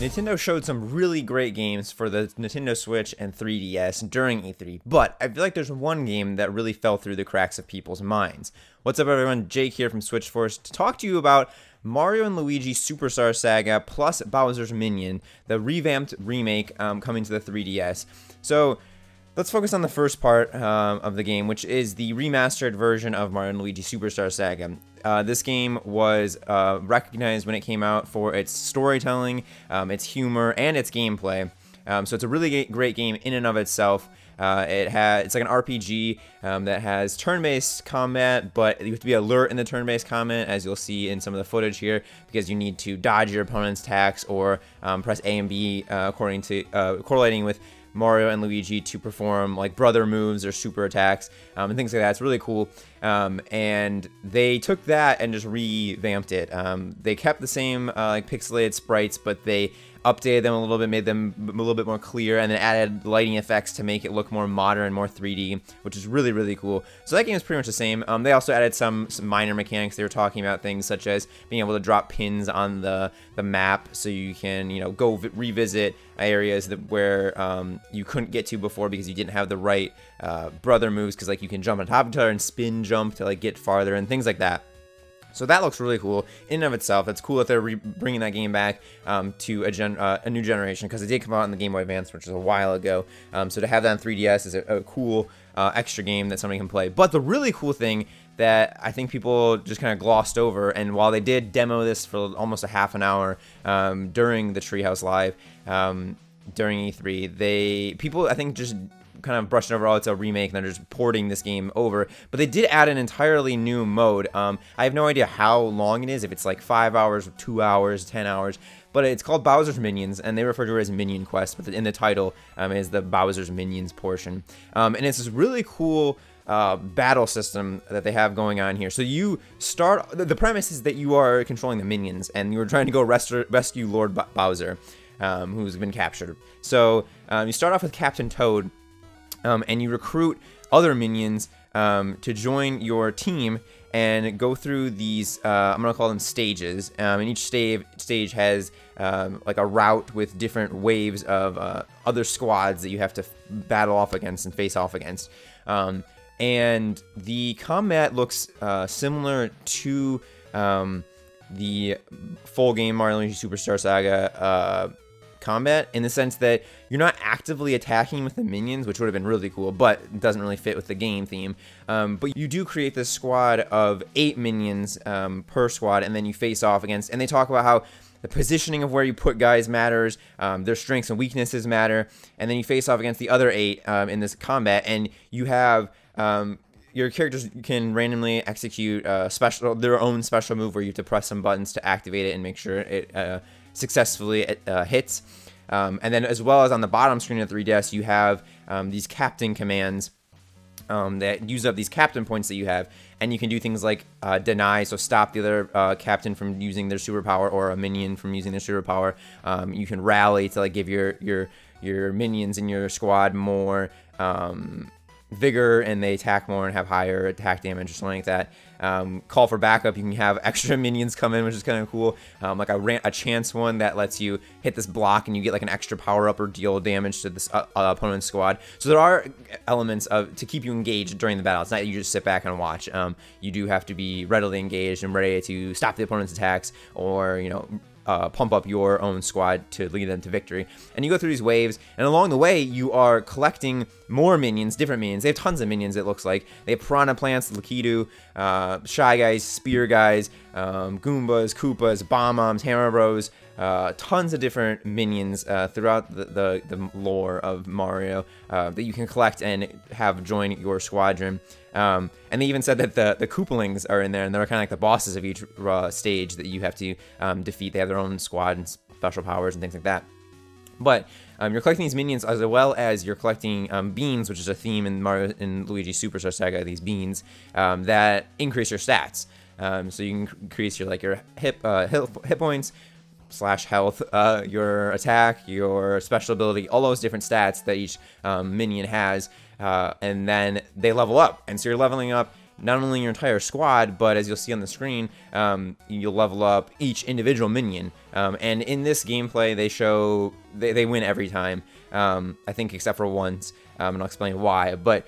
Nintendo showed some really great games for the Nintendo Switch and 3DS during E3, but I feel like there's one game that really fell through the cracks of people's minds. What's up, everyone? Jake here from Switch Force to talk to you about Mario and Luigi Superstar Saga plus Bowser's Minion, the revamped remake coming to the 3DS. So let's focus on the first part of the game, which is the remastered version of Mario & Luigi Superstar Saga. This game was recognized when it came out for its storytelling, its humor, and its gameplay. So it's a really great game in and of itself. It's like an RPG that has turn-based combat, but you have to be alert in the turn-based combat, as you'll see in some of the footage here, because you need to dodge your opponent's attacks or press A and B according to correlating with Mario and Luigi to perform like brother moves or super attacks and things like that. It's really cool. And they took that and just revamped it. They kept the same like pixelated sprites, but they updated them a little bit, made them a little bit more clear, and then added lighting effects to make it look more modern, more 3D, which is really, really cool. So that game is pretty much the same. They also added some minor mechanics. They were talking about things such as being able to drop pins on the map, so you can, you know, go revisit areas where you couldn't get to before because you didn't have the right brother moves, because like you can jump on top of each other and spin jump to like get farther and things like that. So that looks really cool in and of itself. It's cool that they're bringing that game back to a new generation, because it did come out on the Game Boy Advance, which was a while ago. So to have that on 3DS is a cool extra game that somebody can play. But the really cool thing that I think people just kind of glossed over, and while they did demo this for almost a half an hour during the Treehouse Live during E3, people I think just kind of brushed over, oh, it's a remake, and they're just porting this game over. But they did add an entirely new mode. I have no idea how long it is, if it's like 5 hours, 2 hours, 10 hours, but it's called Bowser's Minions, and they refer to it as Minion Quest, but in the title is the Bowser's Minions portion. And it's this really cool battle system that they have going on here. So you start, the premise is that you are controlling the minions, and you are trying to go rescue Lord Bowser, who's been captured. So you start off with Captain Toad, and you recruit other minions to join your team and go through these, I'm going to call them stages, and each stage has like a route with different waves of other squads that you have to battle off against and face off against. And the combat looks similar to the full game Mario & Luigi Superstar Saga combat, in the sense that you're not actively attacking with the minions, which would have been really cool, but it doesn't really fit with the game theme. But you do create this squad of 8 minions per squad, and then you face off against, and they talk about how the positioning of where you put guys matters, their strengths and weaknesses matter, and then you face off against the other 8 in this combat, and you have your characters can randomly execute their own special move, where you have to press some buttons to activate it and make sure it successfully hits. And then as well as on the bottom screen of 3DS, you have these captain commands that use up these captain points that you have, and you can do things like deny, so stop the other captain from using their superpower, or a minion from using their superpower. You can rally to like give your minions in your squad more vigor, and they attack more and have higher attack damage or something like that. Call for backup, you can have extra minions come in, which is kind of cool, like a chance one that lets you hit this block and you get like an extra power up or deal damage to this opponent's squad. So there are elements to keep you engaged during the battle. It's not that you just sit back and watch. You do have to be readily engaged and ready to stop the opponent's attacks, or, you know, pump up your own squad to lead them to victory. And you go through these waves, and along the way you are collecting more minions, different minions. They have tons of minions, it looks like. They have piranha plants, Lakitu, Shy Guys, Spear Guys, Goombas, Koopas, Bomb-Oms, Hammer Bros, tons of different minions throughout the lore of Mario that you can collect and have join your squadron. And they even said that the Koopalings are in there, and they're kind of like the bosses of each stage that you have to defeat. They have their own squad and special powers and things like that. But you're collecting these minions, as well as you're collecting beans, which is a theme in Mario and Luigi Superstar Saga. These beans that increase your stats, so you can increase your hit points, / health, your attack, your special ability, all those different stats that each minion has, and then they level up, and so you're leveling up not only your entire squad, but as you'll see on the screen, you'll level up each individual minion. And in this gameplay, they win every time, I think except for once, and I'll explain why. But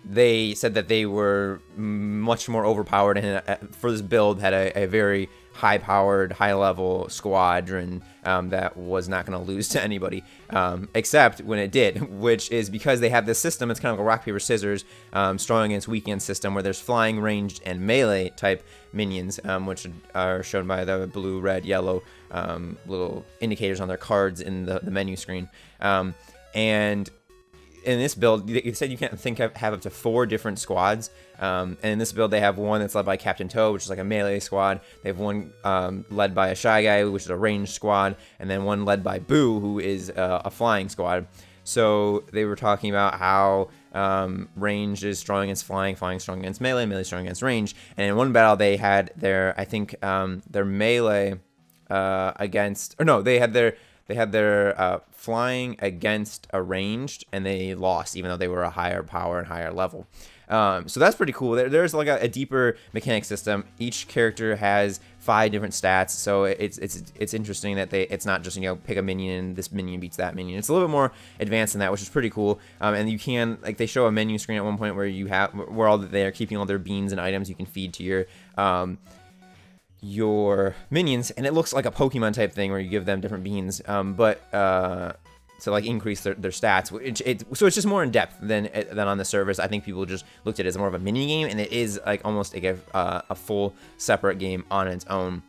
they said that they were much more overpowered, and for this build had a very high-powered, high-level squadron that was not going to lose to anybody, except when it did, which is because they have this system. It's kind of a rock, paper, scissors, strong against weak against system, where there's flying, ranged, and melee type minions, which are shown by the blue, red, yellow little indicators on their cards in the menu screen. And in this build, you said you can have up to 4 different squads. And in this build, they have one that's led by Captain Toad, which is like a melee squad. They have one led by a Shy Guy, which is a ranged squad. And then one led by Boo, who is a flying squad. So they were talking about how range is strong against flying, flying strong against melee, melee strong against range. And in one battle, they had their, I think, their melee against, or no, they had their flying against a ranged, and they lost, even though they were a higher power and higher level. So that's pretty cool. There's like a deeper mechanic system. Each character has 5 different stats, so it's interesting that it's not just, you know, pick a minion and this minion beats that minion. It's a little bit more advanced than that, which is pretty cool. And you can, like, they show a menu screen at one point where they are keeping all their beans and items you can feed to your minions, and it looks like a Pokemon type thing where you give them different beans, to like increase their stats. So it's just more in depth than on the service. I think people just looked at it as more of a mini game, and it is like almost like a full separate game on its own.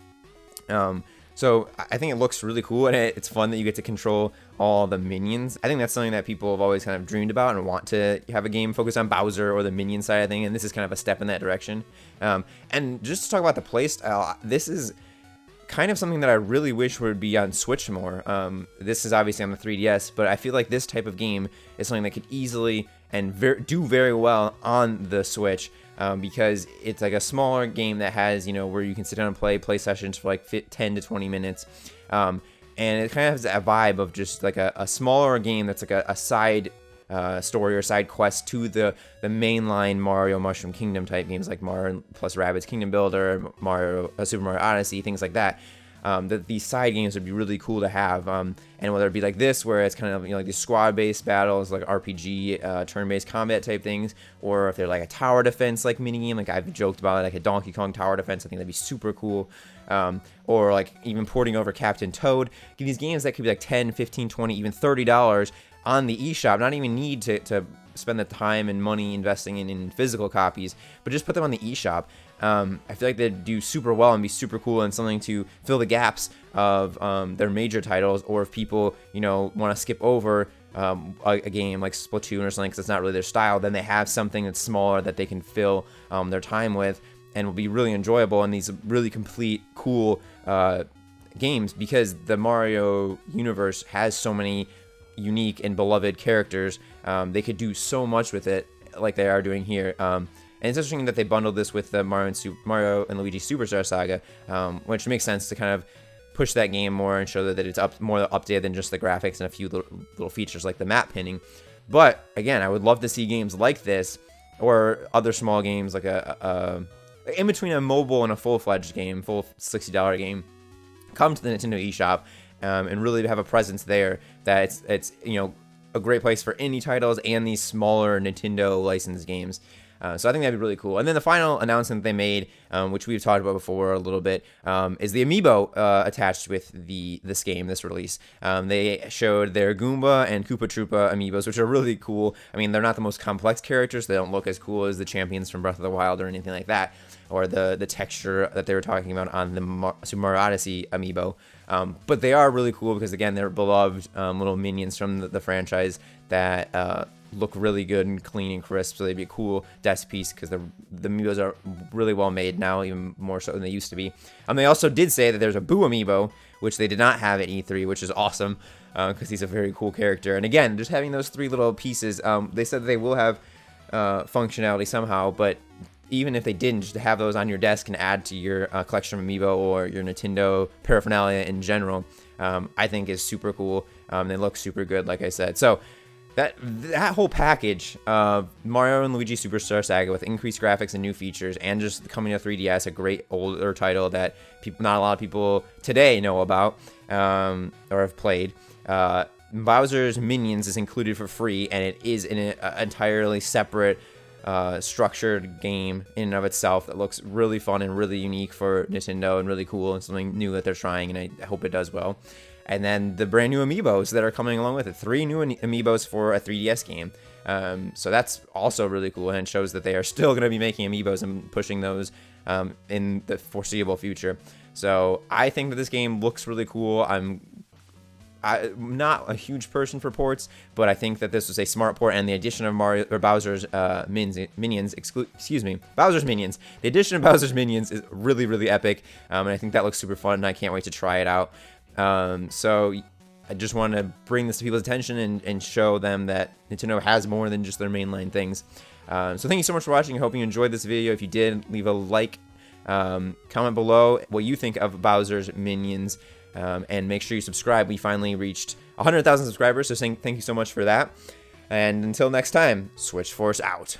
So I think it looks really cool, and it's fun that you get to control all the minions. I think that's something that people have always kind of dreamed about and want to have a game focused on Bowser or the minion side of thing, and this is kind of a step in that direction. And just to talk about the playstyle, this is kind of something that I really wish would be on Switch more. This is obviously on the 3DS, but I feel like this type of game is something that could easily and do very well on the Switch. Because it's like a smaller game that has, you know, where you can sit down and play sessions for like 10 to 20 minutes. And it kind of has that vibe of just like a smaller game that's like a side story or side quest to the mainline Mario Mushroom Kingdom type games, like Mario plus Rabbids Kingdom Builder, Super Mario Odyssey, things like that. That these side games would be really cool to have, and whether it be like this, where it's kind of, you know, like these squad-based battles, like RPG, turn-based combat type things, or if they're like a tower defense like minigame, like I've joked about it, like a Donkey Kong tower defense, I think that'd be super cool. Or like even porting over Captain Toad. These games that could be like 10, 15, 20, even $30 on the eShop. Not even need to spend the time and money investing in physical copies, but just put them on the eShop. I feel like they'd do super well and be super cool, and something to fill the gaps of their major titles, or if people, you know, want to skip over a game like Splatoon or something because it's not really their style, then they have something that's smaller that they can fill their time with, and will be really enjoyable, and these really complete, cool games, because the Mario universe has so many unique and beloved characters. They could do so much with it, like they are doing here. And it's interesting that they bundled this with the Mario and Luigi Superstar Saga, which makes sense to kind of push that game more and show that it's more updated than just the graphics and a few little features like the map pinning. But again, I would love to see games like this, or other small games like in between a mobile and a full-fledged game, full $60 game, come to the Nintendo eShop and really have a presence there. That it's you know, a great place for indie titles and these smaller Nintendo licensed games. So I think that'd be really cool. And then the final announcement they made, which we've talked about before a little bit, is the Amiibo attached with this game, this release. They showed their Goomba and Koopa Troopa Amiibos, which are really cool. I mean, they're not the most complex characters. They don't look as cool as the champions from Breath of the Wild or anything like that, or the texture that they were talking about on the Super Mario Odyssey Amiibo. But they are really cool because, again, they're beloved little minions from the franchise that look really good and clean and crisp, so they'd be a cool desk piece because the Amiibos are really well made now, even more so than they used to be. They also did say that there's a Boo Amiibo, which they did not have at E3, which is awesome because he's a very cool character. And again, just having those 3 little pieces, they said they will have functionality somehow, but even if they didn't, just to have those on your desk and add to your collection of Amiibo or your Nintendo paraphernalia in general, I think is super cool. They look super good, like I said. So that whole package of Mario and Luigi Superstar Saga with increased graphics and new features, and just coming to 3DS, a great older title that not a lot of people today know about or have played. Bowser's Minions is included for free, and it is an entirely separate structured game in and of itself that looks really fun and really unique for Nintendo and really cool and something new that they're trying, and I hope it does well. And then the brand new Amiibos that are coming along with it. 3 new Amiibos for a 3DS game. So that's also really cool, and it shows that they are still going to be making Amiibos and pushing those in the foreseeable future. So I think that this game looks really cool. I'm not a huge person for ports, but I think that this was a smart port, and the addition of Bowser's Minions. Bowser's Minions. The addition of Bowser's Minions is really, really epic, and I think that looks super fun, and I can't wait to try it out. So I just want to bring this to people's attention and show them that Nintendo has more than just their mainline things. So thank you so much for watching. I hope you enjoyed this video. If you did, leave a like, comment below what you think of Bowser's Minions, and make sure you subscribe. We finally reached 100,000 subscribers, so thank you so much for that. And until next time, Switch Force out.